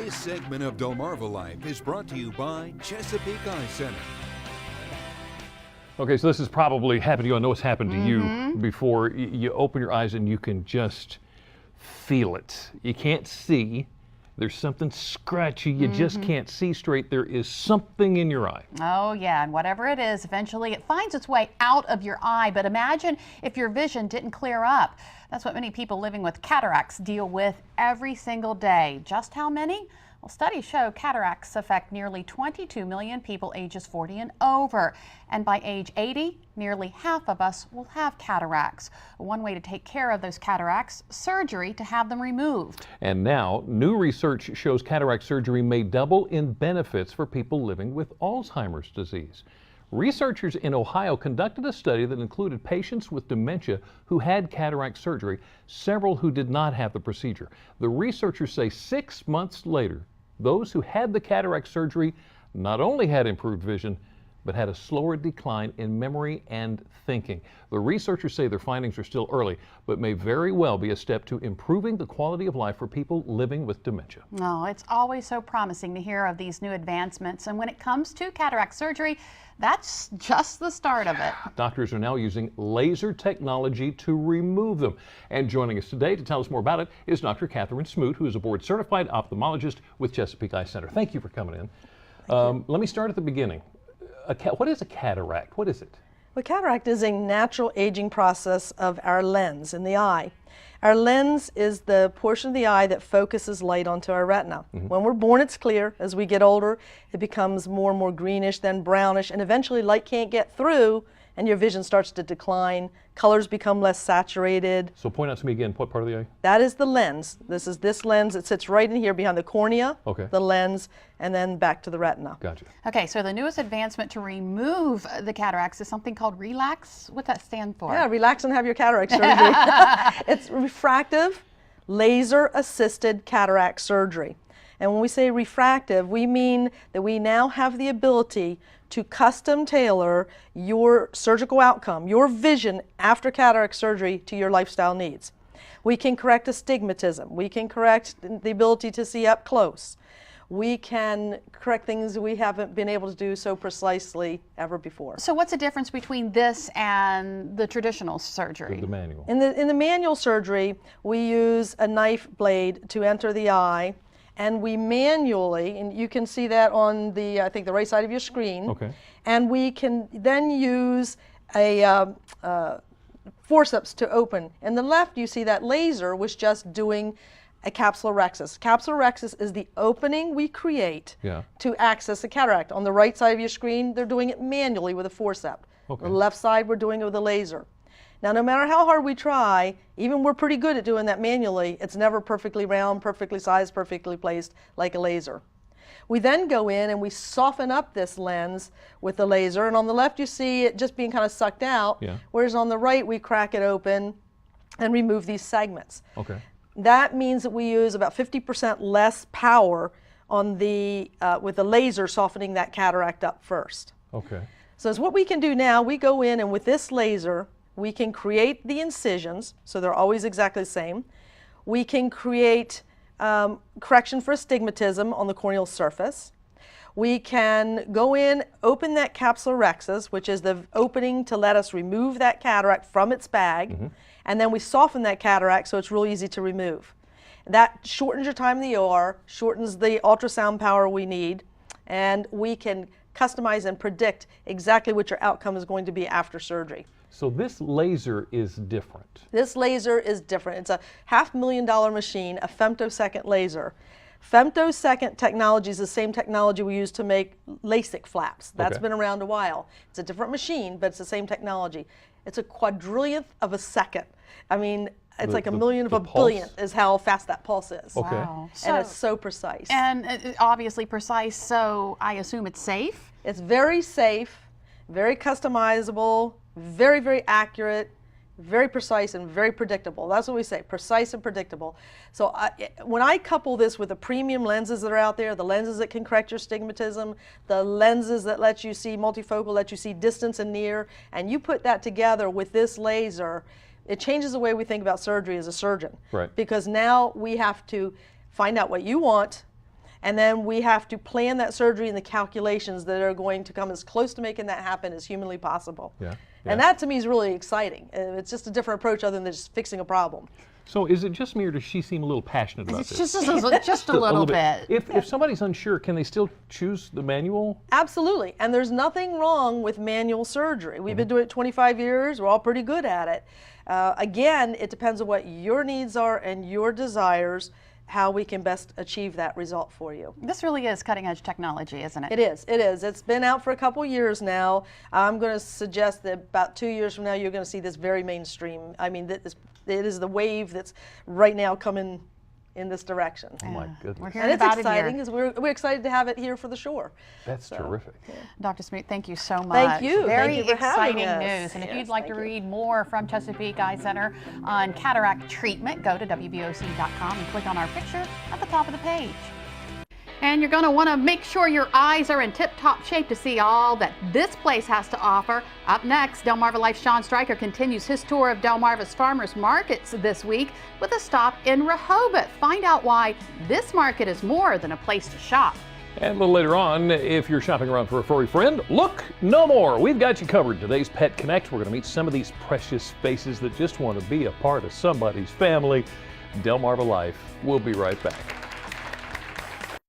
This segment of Delmarva Life is brought to you by Chesapeake Eye Center. Okay, so this has probably happened to you. I know it's happened to you before. You open your eyes and you can just feel it. You can't see. There's something scratchy. You just can't see straight. There is something in your eye. Oh yeah, and whatever it is, eventually it finds its way out of your eye. But imagine if your vision didn't clear up. That's what many people living with cataracts deal with every single day. Just how many? Well, studies show cataracts affect nearly 22 million people ages 40 and over. And by age 80, nearly half of us will have cataracts. One way to take care of those cataracts, surgery to have them removed. And now, new research shows cataract surgery may double in benefits for people living with Alzheimer's disease. Researchers in Ohio conducted a study that included patients with dementia who had cataract surgery, several who did not have the procedure. The researchers say 6 months later, those who had the cataract surgery not only had improved vision, but had a slower decline in memory and thinking. The researchers say their findings are still early, but may very well be a step to improving the quality of life for people living with dementia. Oh, it's always so promising to hear of these new advancements. And when it comes to cataract surgery, that's just the start of it. Doctors are now using laser technology to remove them. And joining us today to tell us more about it is Dr. Catherine Smoot, who is a board-certified ophthalmologist with Chesapeake Eye Center. Thank you for coming in. Let me start at the beginning. What is a cataract? What is it? Well, cataract is a natural aging process of our lens in the eye. Our lens is the portion of the eye that focuses light onto our retina. When we're born, it's clear. As we get older, it becomes more and more greenish, then brownish, and eventually light can't get through and your vision starts to decline. Colors become less saturated. So point out to me again, what part of the eye? That is the lens. This is this lens. It sits right in here behind the cornea, the lens, and then back to the retina. Gotcha. Okay, so the newest advancement to remove the cataracts is something called RELAX. What's that stand for? Yeah, relax and have your cataract surgery. It's refractive, laser-assisted cataract surgery. And when we say refractive, we mean that we now have the ability to custom tailor your surgical outcome, your vision after cataract surgery to your lifestyle needs. We can correct astigmatism. We can correct the ability to see up close. We can correct things we haven't been able to do so precisely ever before. So what's the difference between this and the traditional surgery? The manual. In the manual surgery, we use a knife blade to enter the eye, and we manually, and you can see that on the, I think, the right side of your screen. Okay. And we can then use a forceps to open. In the left, you see that laser was just doing a capsulorhexis. Capsulorhexis is the opening we create to access the cataract. On the right side of your screen, they're doing it manually with a forceps. Okay. On the left side, we're doing it with a laser. Now, no matter how hard we try, even we're pretty good at doing that manually, it's never perfectly round, perfectly sized, perfectly placed like a laser. We then go in and we soften up this lens with the laser, and on the left you see it just being kind of sucked out, whereas on the right we crack it open and remove these segments. Okay. That means that we use about 50% less power on the, with the laser softening that cataract up first. Okay. So as what we can do now, we go in and with this laser, we can create the incisions, so they're always exactly the same. We can create correction for astigmatism on the corneal surface. We can go in, open that capsulorhexis, which is the opening to let us remove that cataract from its bag, and then we soften that cataract so it's real easy to remove. That shortens your time in the OR, shortens the ultrasound power we need, and we can customize and predict exactly what your outcome is going to be after surgery. So this laser is different. This laser is different. It's a $500,000 machine, a femtosecond laser. Femtosecond technology is the same technology we use to make LASIK flaps. That's been around a while. It's a different machine, but it's the same technology. It's a quadrillionth of a second. I mean, it's like a millionth of a billionth is how fast that pulse is. Okay. Wow. And it's so precise. And obviously precise, so I assume it's safe? It's very safe, very customizable, very, very accurate, very precise, and very predictable. That's what we say, precise and predictable. So when I couple this with the premium lenses that are out there, the lenses that can correct your astigmatism, the lenses that let you see multifocal, let you see distance and near, and you put that together with this laser, it changes the way we think about surgery as a surgeon. Right. Because now we have to find out what you want, and then we have to plan that surgery and the calculations that are going to come as close to making that happen as humanly possible. And that to me is really exciting. It's just a different approach other than just fixing a problem. So is it just me, or does she seem a little passionate about this? Just a little bit. If somebody's unsure, can they still choose the manual? Absolutely, and there's nothing wrong with manual surgery. We've been doing it 25 years, we're all pretty good at it. Again, it depends on what your needs are and your desires, how we can best achieve that result for you. This really is cutting edge technology, isn't it? It is, it is. It's been out for a couple years now. I'm going to suggest that about 2 years from now, you're going to see this very mainstream. I mean, it is the wave that's right now coming in this direction. Oh my goodness. We're hearing And it's about exciting it because we're excited to have it here for the shore. That's terrific. Dr. Smoot, thank you so much. Thank you. Very Thank you for having exciting us. news. And if Yes, you'd like to thank you. read more from Chesapeake Eye Center on cataract treatment, go to wboc.com and click on our picture at the top of the page. And you're going to want to make sure your eyes are in tip-top shape to see all that this place has to offer. Up next, Delmarva Life's Sean Stryker continues his tour of Delmarva's farmers markets this week with a stop in Rehoboth. Find out why this market is more than a place to shop. And a little later on, if you're shopping around for a furry friend, look no more. We've got you covered. Today's Pet Connect, we're going to meet some of these precious faces that just want to be a part of somebody's family. Delmarva Life. We'll be right back.